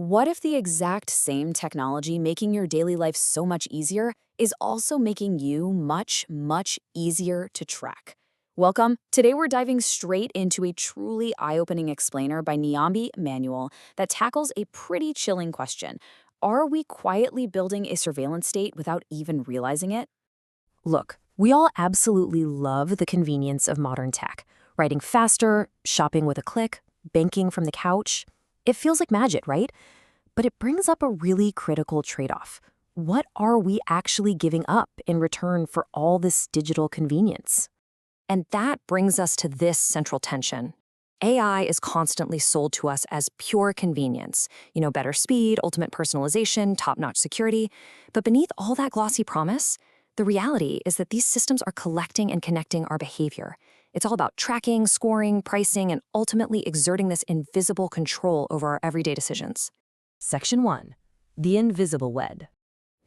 What if the exact same technology making your daily life so much easier is also making you much easier to track? Welcome. Today we're diving straight into a truly eye-opening explainer by Niambi Manuel that tackles a pretty chilling question. Are we quietly building a surveillance state without even realizing it? Look, we all absolutely love the convenience of modern tech. Writing faster, shopping with a click, banking from the couch. It feels like magic, right? But it brings up a really critical trade-off. What are we actually giving up in return for all this digital convenience? And that brings us to this central tension. AI is constantly sold to us as pure convenience, better speed, ultimate personalization, top-notch security. But beneath all that glossy promise, the reality is that these systems are collecting and connecting our behavior. It's all about tracking, scoring, pricing, and ultimately exerting this invisible control over our everyday decisions. Section 1. The Invisible Web.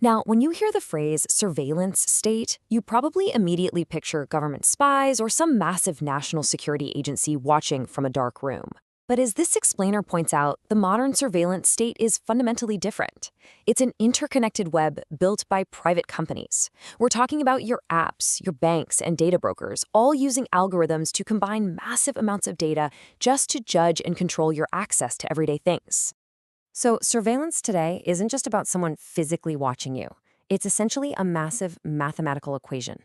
Now, when you hear the phrase surveillance state, you probably immediately picture government spies or some massive national security agency watching from a dark room. But as this explainer points out, the modern surveillance state is fundamentally different. It's an interconnected web built by private companies. We're talking about your apps, your banks, and data brokers, all using algorithms to combine massive amounts of data just to judge and control your access to everyday things. So surveillance today isn't just about someone physically watching you. It's essentially a massive mathematical equation.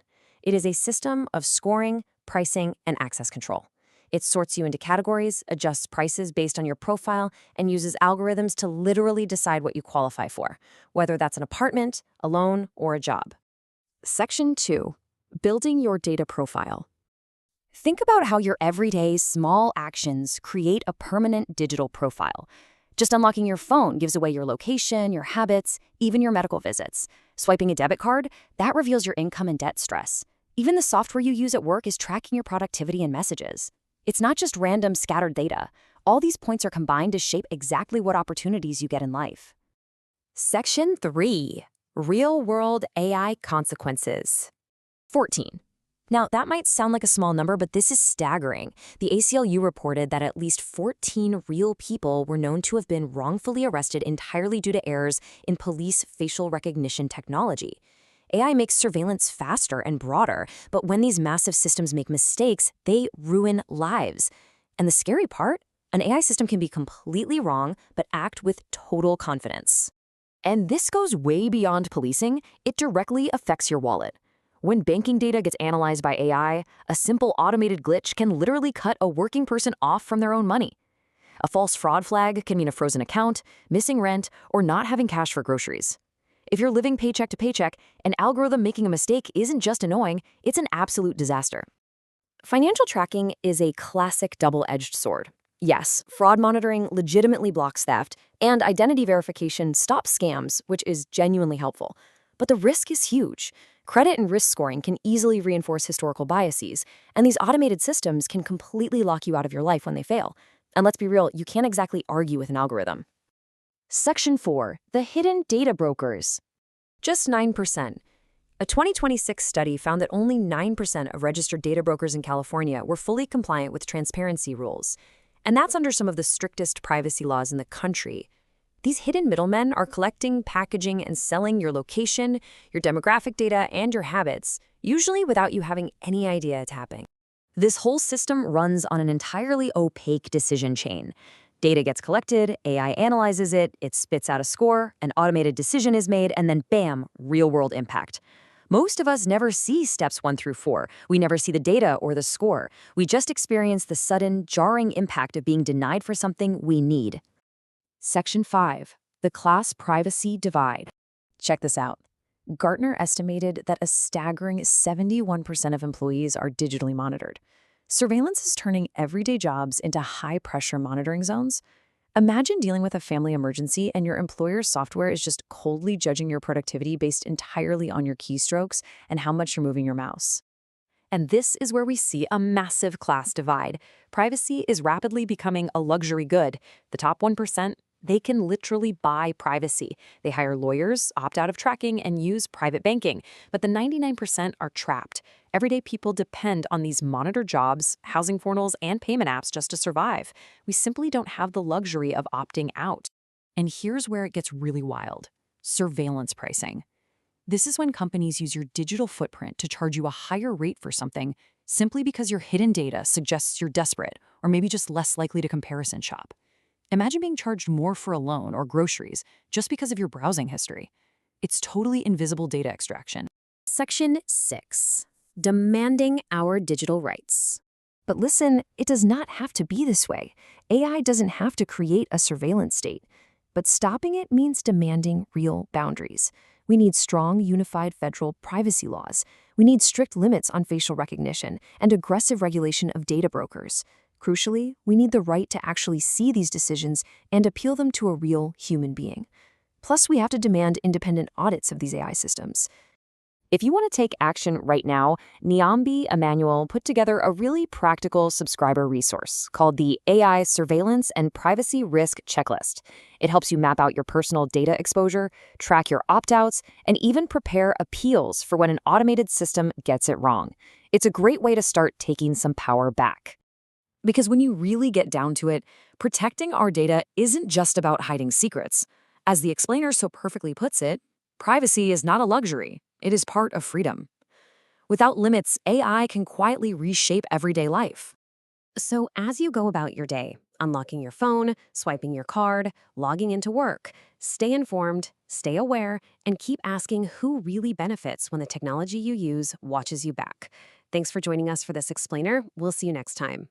It is a system of scoring, pricing, and access control. It sorts you into categories, adjusts prices based on your profile, and uses algorithms to literally decide what you qualify for, whether that's an apartment, a loan, or a job. Section 2. Building your data profile. Think about how your everyday small actions create a permanent digital profile. Just unlocking your phone gives away your location, your habits, even your medical visits. Swiping a debit card, that reveals your income and debt stress. Even the software you use at work is tracking your productivity and messages. It's not just random scattered data. All these points are combined to shape exactly what opportunities you get in life. Section 3. Real-world AI consequences. 14. Now, that might sound like a small number, but this is staggering. The ACLU reported that at least 14 real people were known to have been wrongfully arrested entirely due to errors in police facial recognition technology. AI makes surveillance faster and broader, but when these massive systems make mistakes, they ruin lives. And the scary part? An AI system can be completely wrong, but act with total confidence. And this goes way beyond policing. It directly affects your wallet. When banking data gets analyzed by AI, a simple automated glitch can literally cut a working person off from their own money. A false fraud flag can mean a frozen account, missing rent, or not having cash for groceries. If you're living paycheck to paycheck, an algorithm making a mistake isn't just annoying, it's an absolute disaster. Financial tracking is a classic double-edged sword. Yes, fraud monitoring legitimately blocks theft, and identity verification stops scams, which is genuinely helpful. But the risk is huge. Credit and risk scoring can easily reinforce historical biases, and these automated systems can completely lock you out of your life when they fail. And let's be real, you can't exactly argue with an algorithm. Section 4. The hidden data brokers. Just 9%. A 2026 study found that only 9% of registered data brokers in California were fully compliant with transparency rules. And that's under some of the strictest privacy laws in the country. These hidden middlemen are collecting, packaging, and selling your location, your demographic data, and your habits, usually without you having any idea it's happening. This whole system runs on an entirely opaque decision chain. Data gets collected, AI analyzes it, it spits out a score, an automated decision is made, and then bam, real-world impact. Most of us never see steps 1 through 4. We never see the data or the score. We just experience the sudden, jarring impact of being denied for something we need. Section 5. The Class Privacy Divide. Check this out. Gartner estimated that a staggering 71% of employees are digitally monitored. Surveillance is turning everyday jobs into high-pressure monitoring zones. Imagine dealing with a family emergency and your employer's software is just coldly judging your productivity based entirely on your keystrokes and how much you're moving your mouse. And this is where we see a massive class divide. Privacy is rapidly becoming a luxury good. The top 1%, they can literally buy privacy. They hire lawyers, opt out of tracking, and use private banking. But the 99% are trapped. Everyday people depend on these monitored jobs, housing portals, and payment apps just to survive. We simply don't have the luxury of opting out. And here's where it gets really wild: surveillance pricing. This is when companies use your digital footprint to charge you a higher rate for something simply because your hidden data suggests you're desperate or maybe just less likely to comparison shop. Imagine being charged more for a loan or groceries just because of your browsing history. It's totally invisible data extraction. Section 6. Demanding our digital rights. But listen, it does not have to be this way. AI doesn't have to create a surveillance state. But stopping it means demanding real boundaries. We need strong, unified federal privacy laws. We need strict limits on facial recognition and aggressive regulation of data brokers. Crucially, we need the right to actually see these decisions and appeal them to a real human being. Plus, we have to demand independent audits of these AI systems. If you want to take action right now, Niambi Emmanuel put together a really practical subscriber resource called the AI Surveillance and Privacy Risk Checklist. It helps you map out your personal data exposure, track your opt-outs, and even prepare appeals for when an automated system gets it wrong. It's a great way to start taking some power back. Because when you really get down to it, protecting our data isn't just about hiding secrets. As the explainer so perfectly puts it, privacy is not a luxury. It is part of freedom. Without limits, AI can quietly reshape everyday life. So as you go about your day, unlocking your phone, swiping your card, logging into work, stay informed, stay aware, and keep asking who really benefits when the technology you use watches you back. Thanks for joining us for this explainer. We'll see you next time.